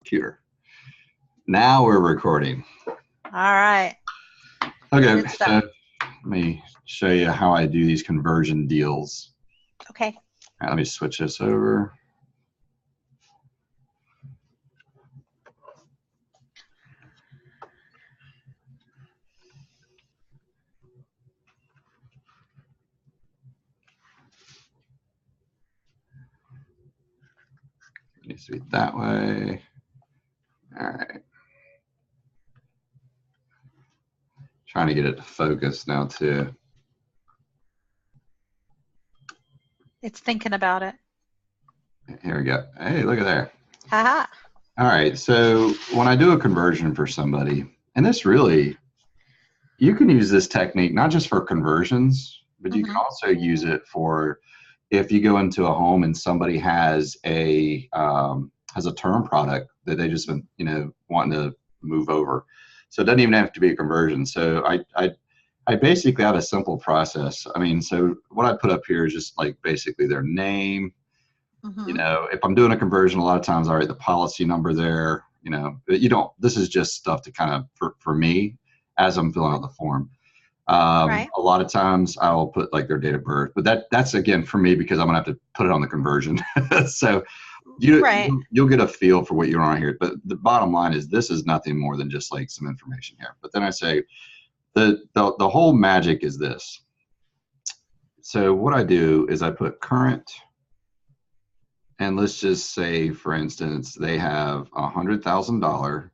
Computer. Now we're recording. All right. Okay, Good so stuff. let me show you how I do these conversion deals. Okay. All right, let me switch this over. It needs to be that way. All right. Trying to get it to focus now too. It's thinking about it. Here we go. Hey, look at there. Haha. All right, so when I do a conversion for somebody, and this really, you can use this technique not just for conversions, but you can also use it for if you go into a home and somebody has a term product that they just been wanting to move over. So it doesn't even have to be a conversion. So I basically have a simple process. I mean, so what I put up here is just like basically their name. If I'm doing a conversion, a lot of times I write the policy number there. But you don't. This is just stuff to kind of for me as I'm filling out the form. Right. A lot of times I'll put like their date of birth, but that's again for me because I'm gonna have to put it on the conversion. So you'll get a feel for what you're on here. But the bottom line is this is nothing more than just like some information here. But then I say the whole magic is this. So what I do is I put current, and let's just say, for instance, they have $100,000.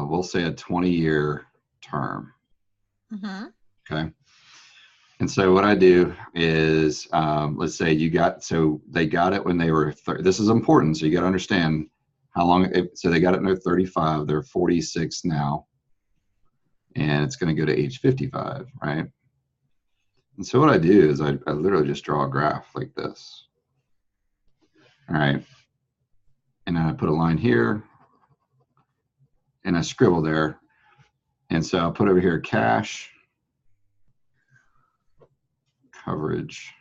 We'll say a 20-year term. Okay. And so what I do is, let's say they got it when they were, this is important. So you got to understand how long, so they got it when they're 35, they're 46 now, and it's going to go to age 55, right? And so what I do is I literally just draw a graph like this. All right. And then I put a line here and I scribble there. And so I'll put over here cash coverage.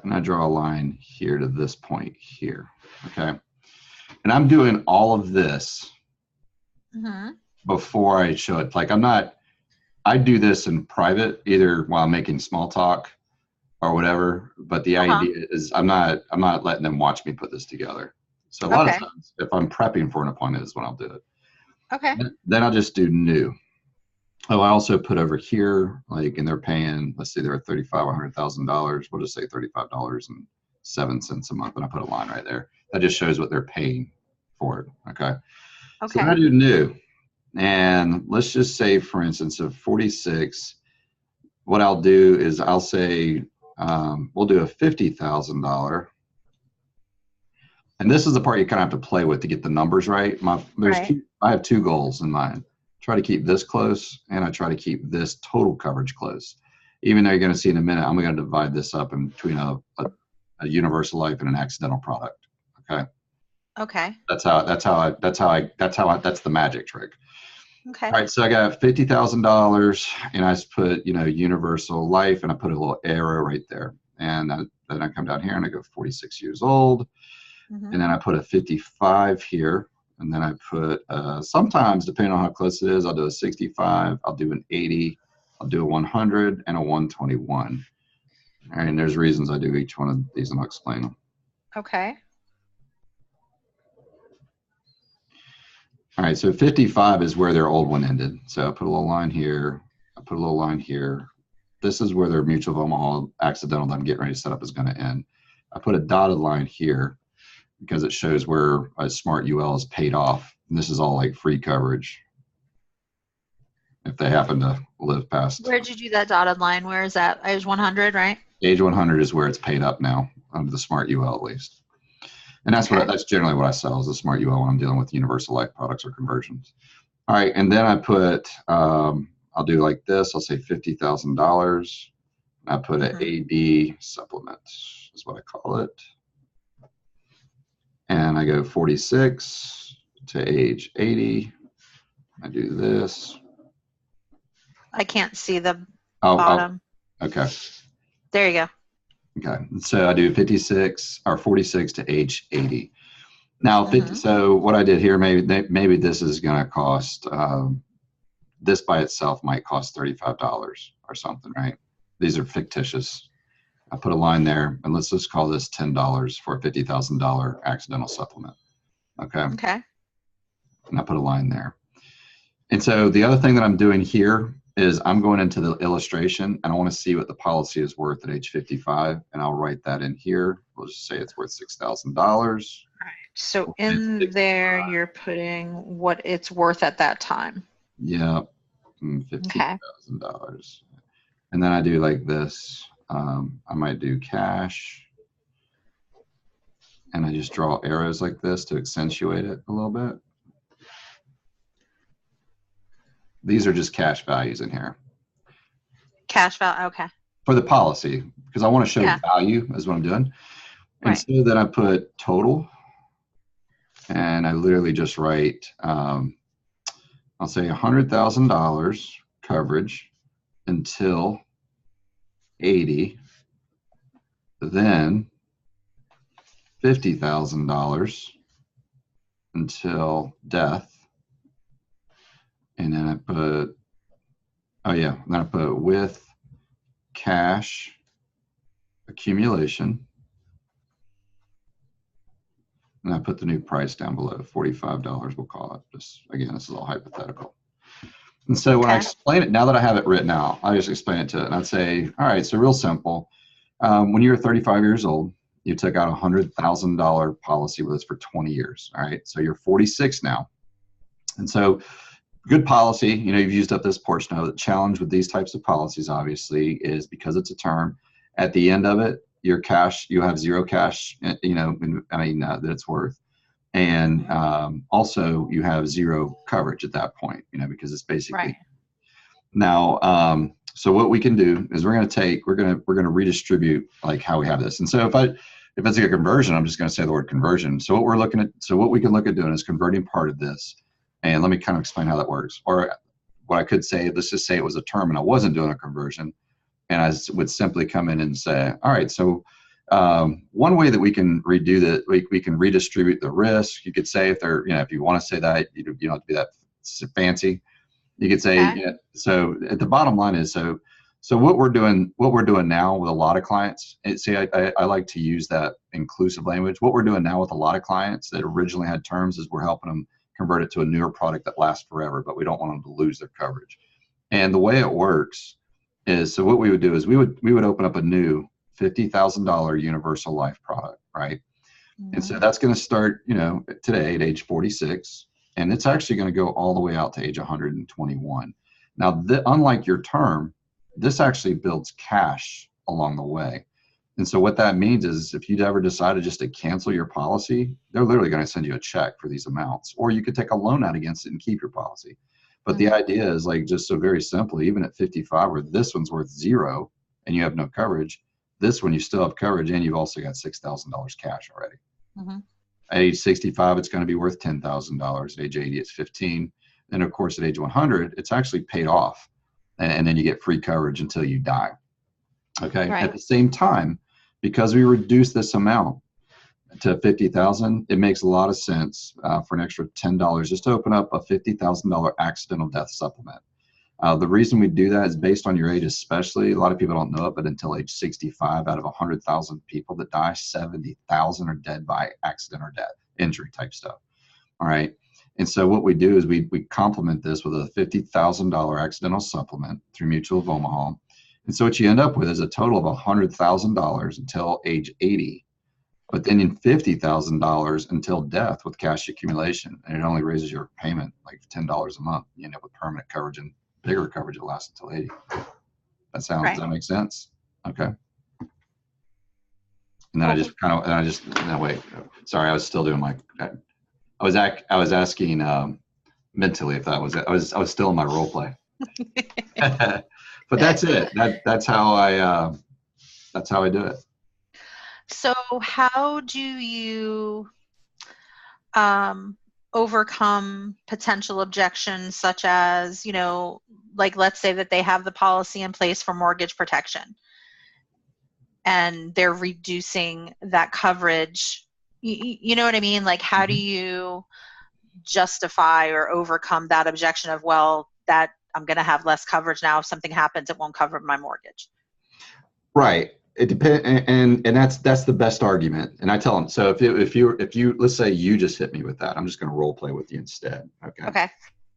And I draw a line here to this point here, okay? And I'm doing all of this before I show it. Like I do this in private, either while I'm making small talk or whatever, but the idea is I'm not letting them watch me put this together. So a lot of times, if I'm prepping for an appointment is when I'll do it. Okay. Then I'll just do new. Oh, I also put over here, like, and they're paying, let's say they're at $35,000 or $100,000. We'll just say $35.07 a month. And I put a line right there. That just shows what they're paying for it. Okay. So then I do new. And let's just say, for instance, of 46, what I'll do is I'll say, we'll do a $50,000. And this is the part you kind of have to play with to get the numbers right. I have two goals in mind. Try to keep this close, and I try to keep this total coverage close. Even though you're going to see in a minute, I'm going to divide this up in between a universal life and an accidental product. Okay. Okay. That's the magic trick. Okay. All right. So I got $50,000, and I just put universal life, and I put a little arrow right there, and then I come down here and I go 46 years old, and then I put a 55 here. And then I put, sometimes, depending on how close it is, I'll do a 65, I'll do an 80, I'll do a 100, and a 121. All right, and there's reasons I do each one of these, and I'll explain them. Okay. All right, so 55 is where their old one ended. So I put a little line here, I put a little line here. This is where their Mutual of Omaha accidental that I'm getting ready to set up is going to end. I put a dotted line here, because it shows where a Smart UL is paid off. And this is all like free coverage if they happen to live past. Where did you do that dotted line? Where is that? Age 100, right? Age 100 is where it's paid up now, under the Smart UL at least. And that's generally what I sell is the Smart UL when I'm dealing with universal life products or conversions. All right, and then I put, I'll do like this. I'll say $50,000. I put an AD supplement is what I call it. And I go 46 to age 80. I do this. I can't see the bottom. Okay. There you go. Okay, so I do 56 or 46 to age 80. Now, 50, Mm-hmm. so what I did here, maybe this is going to cost, this by itself might cost $35 or something, right? These are fictitious. I put a line there, and let's just call this $10 for a $50,000 accidental supplement. Okay, Okay. and I put a line there. And so the other thing that I'm doing here is I'm going into the illustration, and I want to see what the policy is worth at age 55, and I'll write that in here. We'll just say it's worth $6,000. So in there, you're putting what it's worth at that time. Yeah, Okay. $15,000. And then I do like this. I might do cash, and I just draw arrows like this to accentuate it a little bit. These are just cash values in here. Cash value. Okay. For the policy, because I want to show Yeah. value is what I'm doing. And Right. so then I put total, and I literally just write, I'll say $100,000 coverage until 80, then $50,000 until death. And then I put, oh yeah, then I put with cash accumulation. And I put the new price down below, $45, we'll call it. Just, again, this is all hypothetical. And so when I explain it, now that I have it written out, I just explain it to it. And I'd say, all right, so real simple. When you were 35 years old, you took out a $100,000 policy with us for 20 years. All right, so you're 46 now. And so good policy, you know, you've used up this portion of it. The challenge with these types of policies, obviously, is because it's a term, at the end of it, your cash, you have zero cash, you know, that it's worth. And also you have zero coverage at that point, you know, because it's basically Right. now. So what we can do is we're going to redistribute like how we have this. And so if it's a conversion, I'm just going to say the word conversion. So what we can look at doing is converting part of this. And let me kind of explain how that works. Or what I could say, let's just say it was a term and I wasn't doing a conversion. And I would simply come in and say, all right, so one way that we can redo that, we can redistribute the risk. You could say if you want to say that, you don't have to be that fancy. You could say, Okay. so at the bottom line is, so what we're doing now with a lot of clients, I like to use that inclusive language. What we're doing now with a lot of clients that originally had terms is we're helping them convert it to a newer product that lasts forever, but we don't want them to lose their coverage. And the way it works is, so what we would do is we would open up a new $50,000 universal life product, right? Mm-hmm. And so that's going to start, today at age 46, and it's actually going to go all the way out to age 121. Now, unlike your term, this actually builds cash along the way. And so what that means is if you'd ever decided just to cancel your policy, they're literally going to send you a check for these amounts, or you could take a loan out against it and keep your policy. But the idea is like, just so very simply, even at 55, where this one's worth zero and you have no coverage, this one you still have coverage and you've also got $6,000 cash already. Mm-hmm. At age 65, it's going to be worth $10,000. At age 80, it's 15. And of course, at age 100, it's actually paid off. And then you get free coverage until you die. Okay. Right. At the same time, because we reduce this amount to 50,000, it makes a lot of sense for an extra $10 just to open up a $50,000 accidental death supplement. The reason we do that is based on your age, especially. A lot of people don't know it, but until age 65, out of 100,000 people that die, 70,000 are dead by accident or death, injury type stuff. All right. And so what we do is we complement this with a $50,000 accidental supplement through Mutual of Omaha. And so what you end up with is a total of $100,000 until age 80, but then in $50,000 until death with cash accumulation. And it only raises your payment like $10 a month. You end up with permanent coverage and bigger coverage that lasts until 80. Does that make sense? Okay. And then wait, sorry, I was still doing I was asking mentally if that was it. I was still in my role play. But that's it. That's how I do it. So how do you overcome potential objections such as, like let's say that they have the policy in place for mortgage protection and they're reducing that coverage. You know what I mean? Like, how do you justify or overcome that objection of, well, that I'm going to have less coverage now. If something happens, it won't cover my mortgage. Right. It depends, and that's the best argument. And I tell them, so if you let's say you just hit me with that, I'm just going to role play with you instead. Okay. Okay.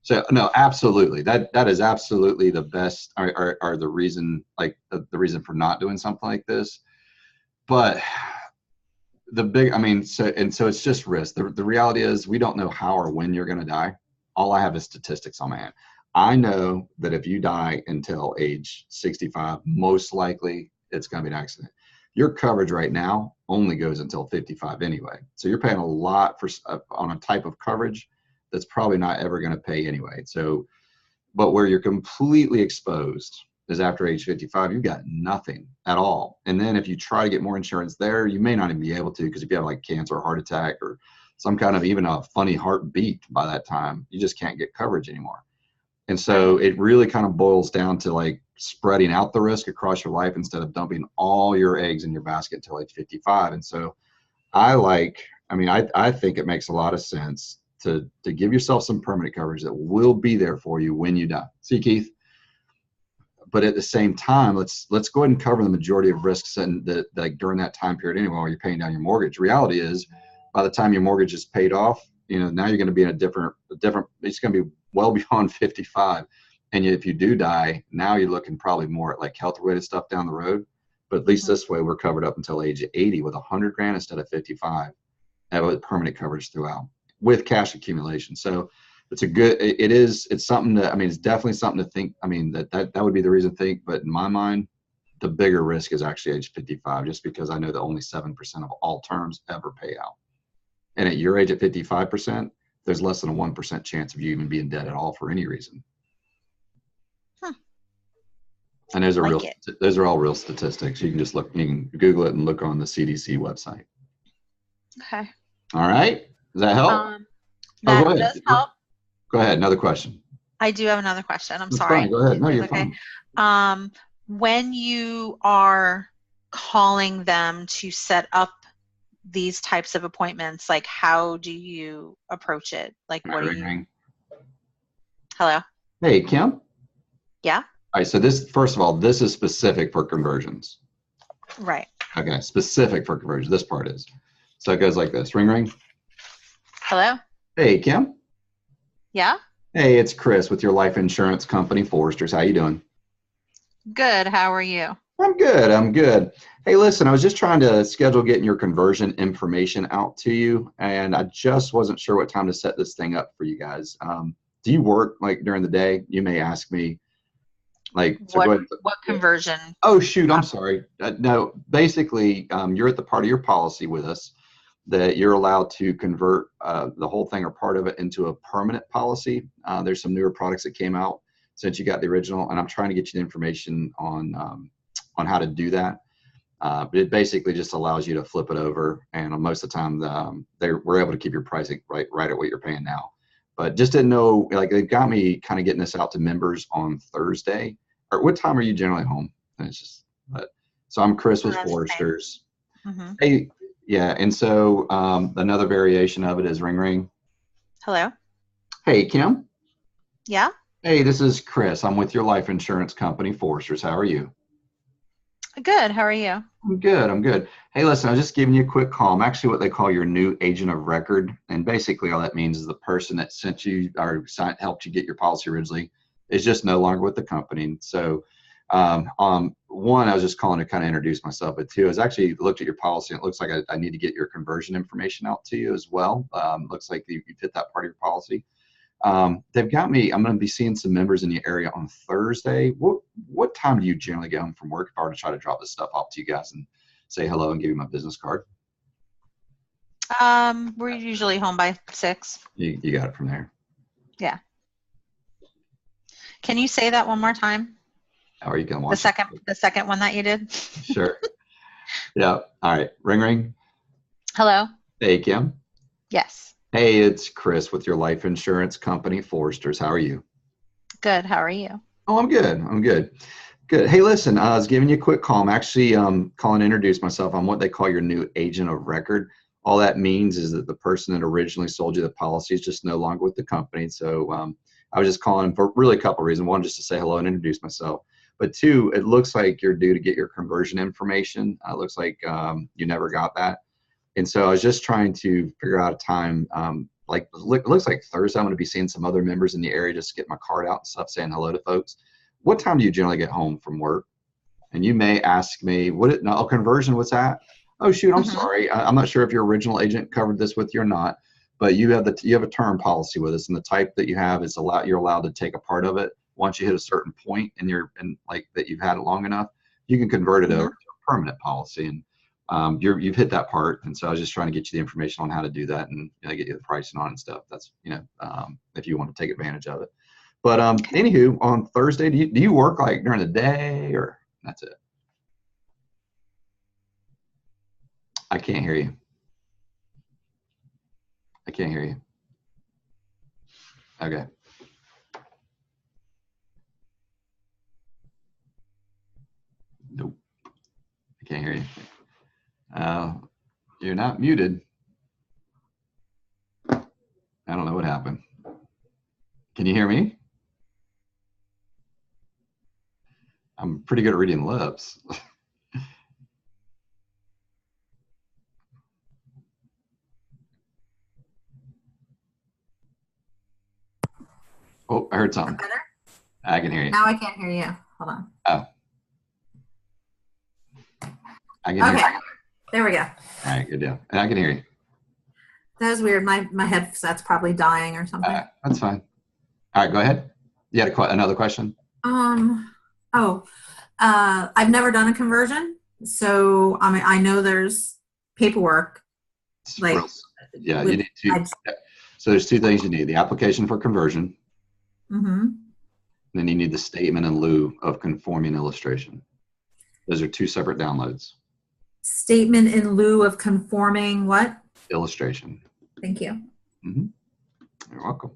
So no, absolutely. That is absolutely the best, or the reason, like the reason for not doing something like this. But I mean, so it's just risk. The reality is we don't know how or when you're going to die. All I have is statistics on my hand. I know that if you die until age 65, most likely it's going to be an accident. Your coverage right now only goes until 55 anyway. So you're paying a lot for on a type of coverage that's probably not ever going to pay anyway. So, but where you're completely exposed is after age 55, you've got nothing at all. And then if you try to get more insurance there, you may not even be able to, because if you have like cancer or heart attack or some kind of even a funny heartbeat by that time, you just can't get coverage anymore. And so it really kind of boils down to like spreading out the risk across your life instead of dumping all your eggs in your basket until age 55. And so I think it makes a lot of sense to give yourself some permanent coverage that will be there for you when you die. See, Keith? But at the same time, let's go ahead and cover the majority of risks and like during that time period anyway, while you're paying down your mortgage. Reality is, by the time your mortgage is paid off, now you're going to be in a different. It's going to be well beyond 55, and if you do die, now you're looking probably more at like health-related stuff down the road. But at least this way, we're covered up until age 80 with $100 grand instead of 55, and with permanent coverage throughout with cash accumulation. So it's something that, it's definitely something to think. That would be the reason to think, but in my mind, the bigger risk is actually age 55, just because I know that only 7% of all terms ever pay out. And at your age at 55%, there's less than a 1% chance of you even being dead at all for any reason. And those are all real statistics. You can Google it and look on the CDC website. Okay. All right. Does that help? That does help. Go ahead. Another question. I do have another question. That's sorry. Fine. Go ahead. No, you're okay. Fine. When you are calling them to set up these types of appointments, like how do you approach it? Like what do you? Hello. Hey, Kim. Yeah. All right. So first of all, this is specific for conversions. Right. Okay. Specific for conversions. This part is. So it goes like this. Ring, ring. Hello. Hey, Kim. Yeah. Hey, it's Chris with your life insurance company, Foresters. How you doing? Good. How are you? I'm good. Hey, listen, I was just trying to schedule getting your conversion information out to you, and I just wasn't sure what time to set this thing up for you guys. Do you work like during the day? You may ask me. What conversion? Oh, shoot. I'm sorry. No, basically, you're at the part of your policy with us that you're allowed to convert the whole thing or part of it into a permanent policy. There's some newer products that came out since you got the original, and I'm trying to get you the information on how to do that. But it basically just allows you to flip it over, and most of the time we're able to keep your pricing right at what you're paying now. But just didn't know, like they've got me kind of getting this out to members on Thursday. Or what time are you generally home? So I'm Chris with Foresters. Mm-hmm. Hey, yeah, and so another variation of it is ring, ring. Hello. Hey, Kim. Yeah. Hey, this is Chris. I'm with your life insurance company, Foresters. How are you? Good. How are you? I'm good. Hey, listen, I was just giving you a quick call. I'm actually what they call your new agent of record. And basically all that means is the person that sent you or helped you get your policy originally is just no longer with the company. So one, I was just calling to kind of introduce myself, but two, I was actually looked at your policy and it looks like I need to get your conversion information out to you as well. Looks like you fit that part of your policy. They've got me, I'm going to be seeing some members in the area on Thursday. What time do you generally get home from work if I were to try to drop this stuff off to you guys and say hello and give you my business card? We're usually home by 6. You got it from there. Yeah. Can you say that one more time? How are you going to watch the second one that you did? Sure. Yeah. All right. Ring, ring. Hello. Hey, Kim. Yes. Hey, it's Chris with your life insurance company, Foresters. How are you? Good. How are you? Oh, I'm good. Good. Hey, listen, I was giving you a quick call. I'm actually calling to introduce myself. I'm what they call your new agent of record. All that means is that the person that originally sold you the policy is just no longer with the company. So I was just calling for really a couple of reasons. One, just to say hello and introduce myself. But two, it looks like you're due to get your conversion information. It looks like you never got that. And so I was just trying to figure out a time. It looks like Thursday I'm going to be seeing some other members in the area just to get my card out and stuff, saying hello to folks. What time do you generally get home from work? And you may ask me, conversion, what's that? Oh, shoot, I'm sorry. I'm not sure if your original agent covered this with you or not, but you have a term policy with us, and the type that you have is you're allowed to take a part of it. Once you hit a certain point that you've had it long enough, you can convert it over to a permanent policy. And you've hit that part. And so I was just trying to get you the information on how to do that and get you the pricing on it and stuff. That's, if you want to take advantage of it. But anywho, on Thursday, do you work like during the day, or that's it? I can't hear you. I can't hear you. Okay. Nope. I can't hear you. You're not muted. I don't know what happened. Can you hear me? I'm pretty good at reading lips. Oh, I heard something. Better? I can hear you. Now I can't hear you. Hold on. Oh. I can hear you. There we go. All right, good deal. And I can hear you. That was weird. My headset's probably dying or something. That's fine. All right, go ahead. You had another question? I've never done a conversion, so I know there's paperwork. You need to. So there's two things you need: the application for conversion. Then you need the statement in lieu of conforming illustration. Those are two separate downloads. Statement in lieu of conforming what? Illustration. Thank you. You're welcome.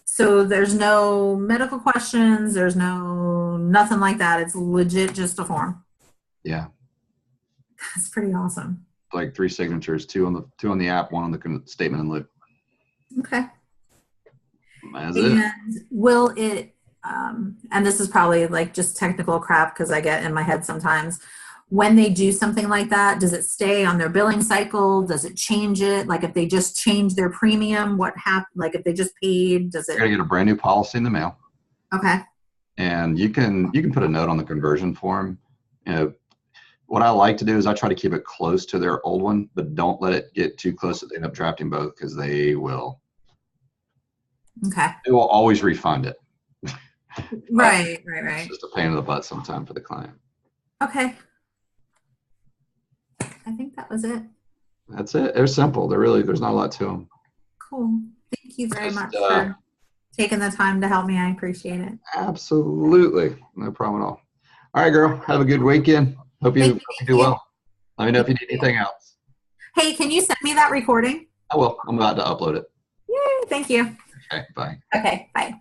So there's no medical questions. There's nothing like that. It's legit just a form. Yeah. That's pretty awesome. Like 3 signatures, two on the app, one on the statement in lieu. Okay. That's it. Will it, and this is probably like just technical crap because I get in my head sometimes, when they do something like that, does it stay on their billing cycle? Does it change it? Like if they just change their premium, what happened? Like if they just paid, does it? You're gonna get a brand new policy in the mail. Okay. And you can put a note on the conversion form. What I like to do is I try to keep it close to their old one, but don't let it get too close that they end up drafting both, because they will. Okay. They will always refund it. Right. It's just a pain in the butt sometimes for the client. Okay. I think that was it. That's it. They're simple. There's not a lot to them. Cool. Thank you very much for taking the time to help me. I appreciate it. Absolutely. No problem at all. All right, girl. Have a good weekend. Hope you do well. Let me know if you need anything else. Hey, can you send me that recording? I will. I'm about to upload it. Yay, thank you. Okay, bye. Okay, bye.